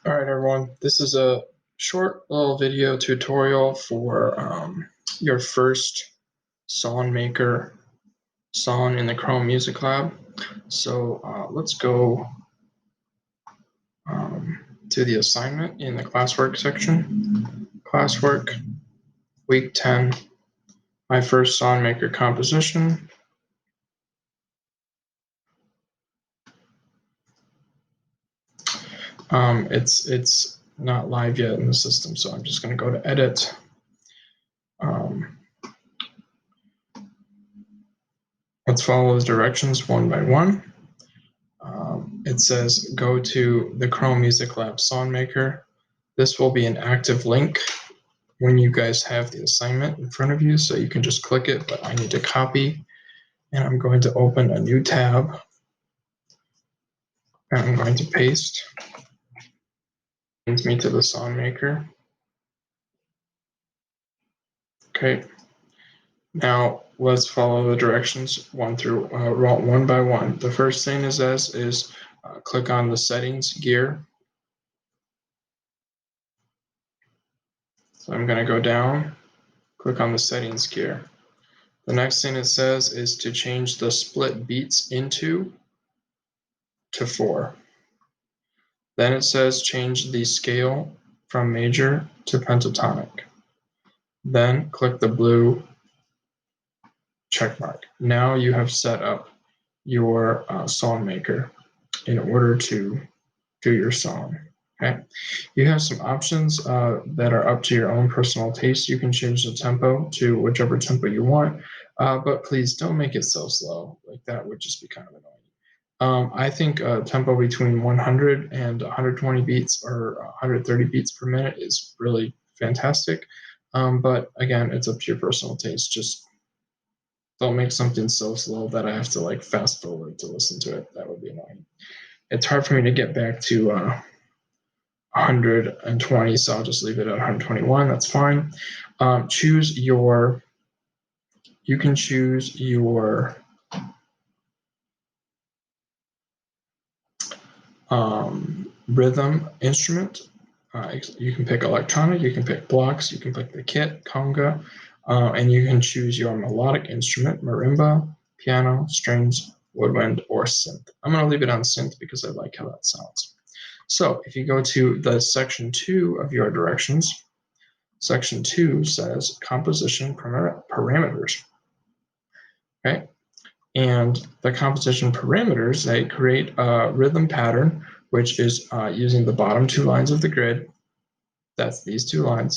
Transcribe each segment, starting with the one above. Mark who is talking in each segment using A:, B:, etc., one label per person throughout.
A: All right, everyone. This is a short little video tutorial for your first Songmaker song in the Chrome Music Lab. So let's go to the assignment in the classwork section. Classwork, week 10, my first Songmaker composition. It's not live yet in the system, so I'm just going to go to edit. Let's follow those directions one by one. It says go to the Chrome Music Lab Songmaker. This will be an active link when you guys have the assignment in front of you, so you can just click it, but I need to copy, and I'm going to open a new tab, and I'm going to paste. Brings me to the Songmaker. Okay. Now let's follow the directions one by one. The first thing is click on the settings gear. So I'm going to go down, click on the settings gear. The next thing it says is to change the split beats into to 4. Then it says change the scale from major to pentatonic. Then click the blue check mark. Now you have set up your Songmaker in order to do your song. Okay, you have some options that are up to your own personal taste. You can change the tempo to whichever tempo you want, but please don't make it so slow. Like that would just be kind of annoying. I think tempo between 100 and 120 beats or 130 beats per minute is really fantastic. But again, it's up to your personal taste. Just don't make something so slow that I have to like fast forward to listen to it. That would be annoying. It's hard for me to get back to 120, so I'll just leave it at 121. That's fine. You can choose your rhythm instrument. You can pick electronic, you can pick blocks, you can pick the kit, conga, and you can choose your melodic instrument, marimba, piano, strings, woodwind, or synth. I'm going to leave it on synth because I like how that sounds. So if you go to the section 2 of your directions, section 2 says composition parameters. Okay, and the composition parameters, they create a rhythm pattern, which is using the bottom 2 lines of the grid. That's these 2 lines.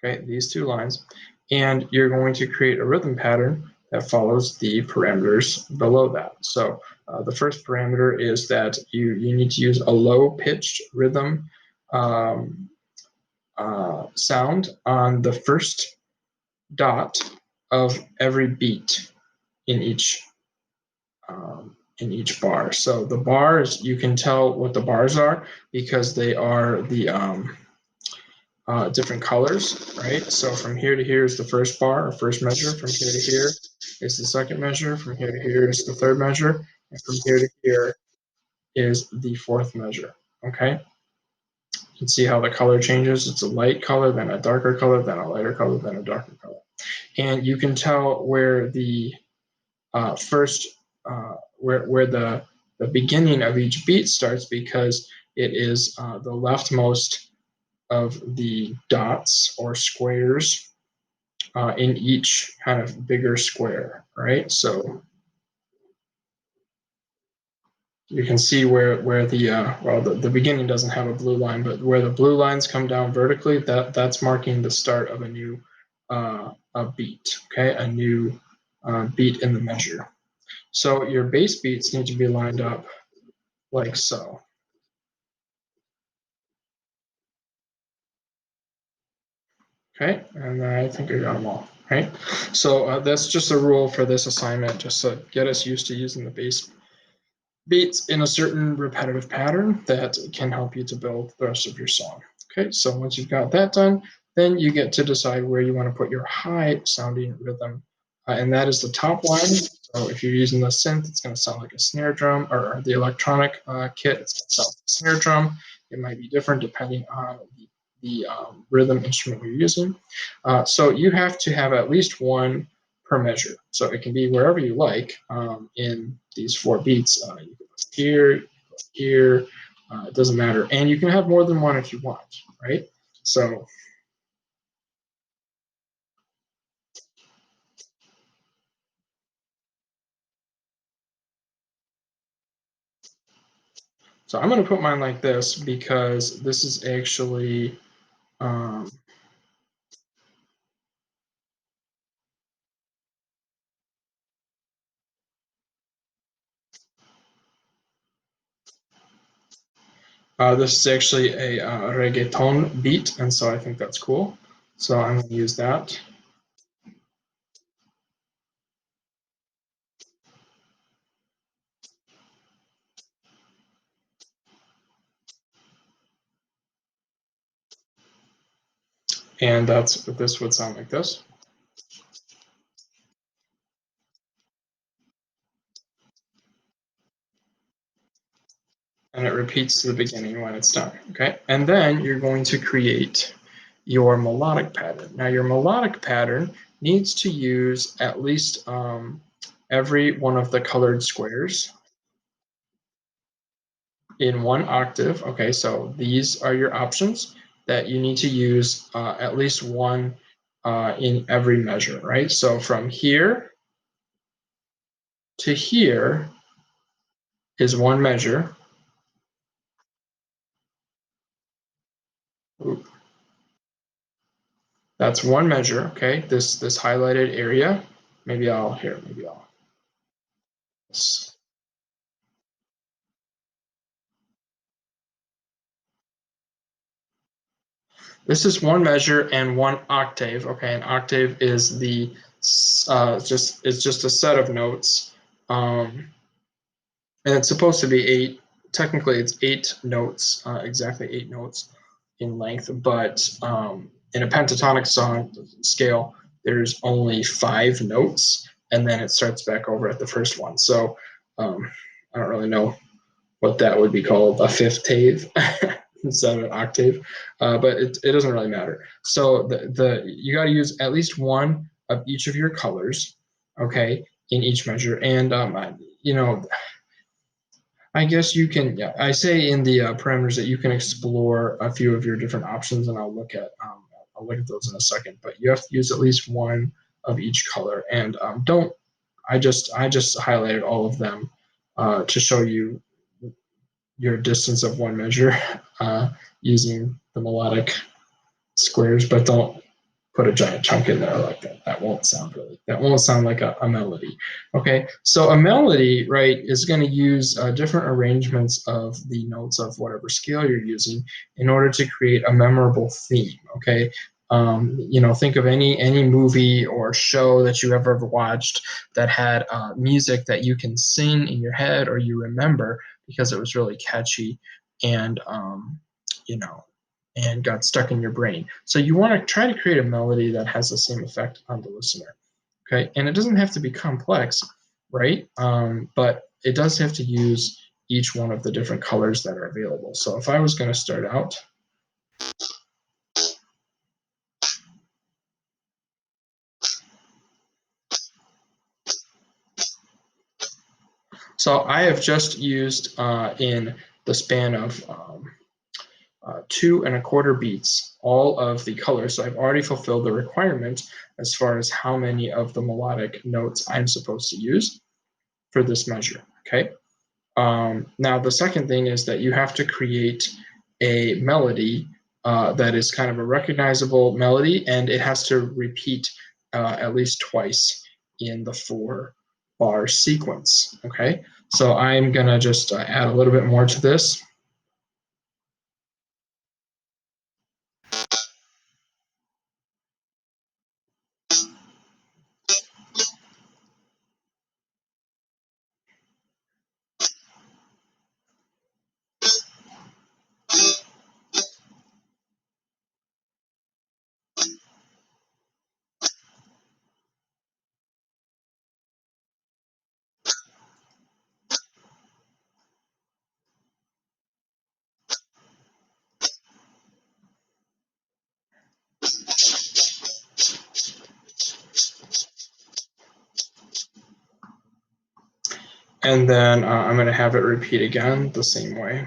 A: Okay, these 2 lines, and you're going to create a rhythm pattern that follows the parameters below that. So the first parameter is that you need to use a low-pitched rhythm sound on the first dot of every beat in each bar. So the bars, you can tell what the bars are because they are the different colors, right? So from here to here is the first bar or first measure. From here to here is the second measure. From here to here is the third measure. And from here to here is the fourth measure, okay? You can see how the color changes. It's a light color, then a darker color, then a lighter color, then a darker color. And you can tell where the where the beginning of each beat starts because it is the leftmost of the dots or squares in each kind of bigger square, right? So you can see where the beginning doesn't have a blue line, but where the blue lines come down vertically, that's marking the start of a new a beat, okay? A new beat in the measure. So your bass beats need to be lined up like so. Okay, and I think I got them all, right? So that's just a rule for this assignment, just to get us used to using the bass beats in a certain repetitive pattern that can help you to build the rest of your song. Okay, so once you've got that done, then you get to decide where you want to put your high sounding rhythm, and that is the top line So if you're using the synth, it's going to sound like a snare drum, or the electronic kit, it's going to sound like a snare drum. It might be different depending on the rhythm instrument you're using. So you have to have at least one per measure. So it can be wherever you like in these 4 beats. You can put here, here, it doesn't matter. And you can have more than one if you want, right? So I'm going to put mine like this because this is actually this is actually a reggaeton beat, and so I think that's cool. So I'm going to use that. And this would sound like this. And it repeats to the beginning when it's done, okay? And then you're going to create your melodic pattern. Now your melodic pattern needs to use at least every one of the colored squares in one octave. Okay, so these are your options that you need to use at least one in every measure, right? So from here to here is one measure. Oop. That's one measure, okay? This highlighted area. Maybe I'll this is one measure and one octave. Okay, an octave is the it's just a set of notes, and it's supposed to be 8. Technically, it's 8 notes, exactly 8 notes in length. But in a pentatonic song scale, there's only 5 notes, and then it starts back over at the first one. So I don't really know what that would be called, a fifth instead of an octave, but it doesn't really matter. So you got to use at least one of each of your colors, okay, in each measure. And you know, I guess you can. Yeah, I say in the parameters that you can explore a few of your different options, and I'll look at those in a second. But you have to use at least one of each color, and don't. I just highlighted all of them to show you your distance of one measure using the melodic squares, but don't put a giant chunk in there like that. That won't sound like a melody. Okay, so a melody, right, is going to use different arrangements of the notes of whatever scale you're using in order to create a memorable theme. Okay, think of any movie or show that you ever watched that had music that you can sing in your head or you remember because it was really catchy and you know and got stuck in your brain. So you want to try to create a melody that has the same effect on the listener. Okay, and it doesn't have to be complex, right? But it does have to use each one of the different colors that are available. So if I was going to start out, so I have just used in the span of 2 1/4 beats all of the colors. So I've already fulfilled the requirement as far as how many of the melodic notes I'm supposed to use for this measure. Okay. Now, the second thing is that you have to create a melody that is kind of a recognizable melody, and it has to repeat at least twice in the 4-bar sequence. Okay, so I'm gonna just add a little bit more to this. And then I'm going to have it repeat again the same way.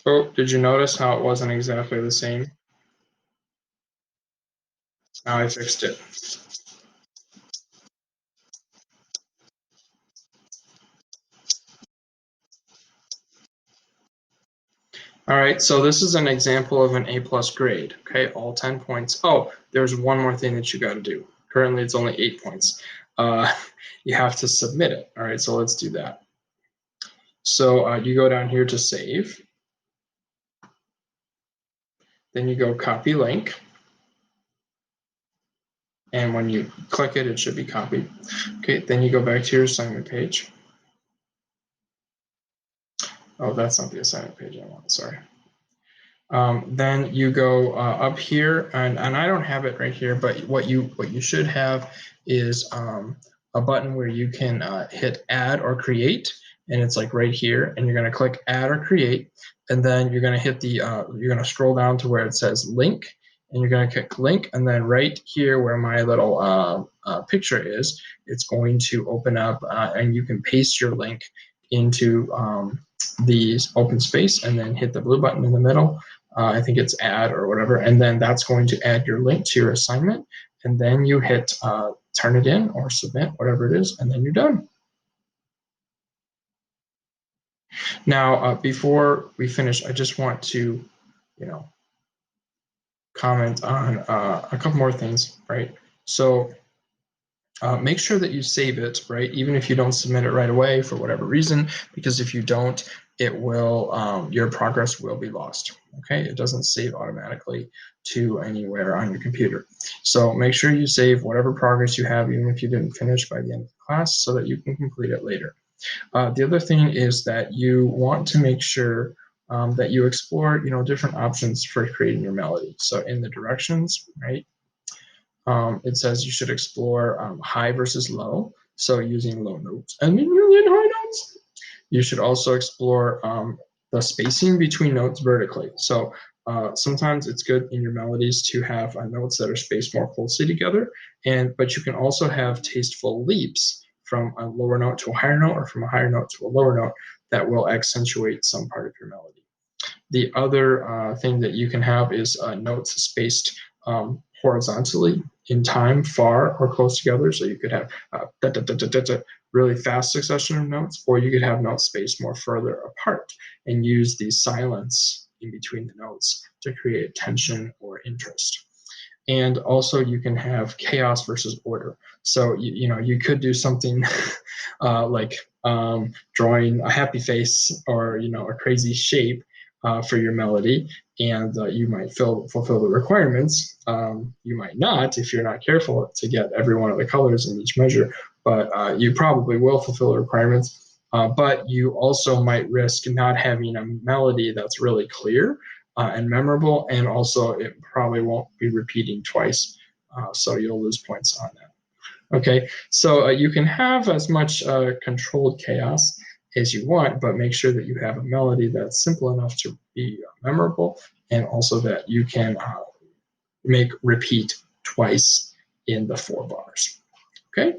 A: Oh, did you notice how it wasn't exactly the same? Now I fixed it. All right, so this is an example of an A+ grade, okay, all 10 points. Oh, there's one more thing that you got to do. Currently, it's only 8 points. You have to submit it. All right, so let's do that. So you go down here to save. Then you go copy link. And when you click it, it should be copied. Okay, then you go back to your assignment page. Oh, that's not the assignment page I want, sorry. Then you go up here, and I don't have it right here, but what you should have is a button where you can hit add or create, and it's like right here, and you're going to click add or create, and then you're going to hit the you're going to scroll down to where it says link, and you're going to click link, and then right here where my little picture is, it's going to open up, and you can paste your link into the open space, and then hit the blue button in the middle. I think it's add or whatever, and then that's going to add your link to your assignment, and then you hit turn it in or submit, whatever it is, and then you're done. Now, before we finish, I just want to, comment on a couple more things, right? So make sure that you save it, right? Even if you don't submit it right away for whatever reason, because if you don't, it will, your progress will be lost, okay? It doesn't save automatically to anywhere on your computer. So make sure you save whatever progress you have, even if you didn't finish by the end of the class, so that you can complete it later. The other thing is that you want to make sure that you explore, different options for creating your melody. So in the directions, right? It says you should explore high versus low, so using low notes and using high notes. You should also explore the spacing between notes vertically. So sometimes it's good in your melodies to have notes that are spaced more closely together, but you can also have tasteful leaps from a lower note to a higher note, or from a higher note to a lower note, that will accentuate some part of your melody. The other thing that you can have is notes spaced horizontally in time, far or close together. So you could have really fast succession of notes, or you could have notes spaced more further apart and use the silence in between the notes to create tension or interest. And also you can have chaos versus order. So you could do something like drawing a happy face, or a crazy shape for your melody, and you might fulfill the requirements. You might not, if you're not careful to get every one of the colors in each measure, but you probably will fulfill the requirements. But you also might risk not having a melody that's really clear and memorable, and also it probably won't be repeating twice, so you'll lose points on that. Okay, so you can have as much controlled chaos as you want, but make sure that you have a melody that's simple enough to be memorable, and also that you can make repeat twice in the 4 bars. Okay.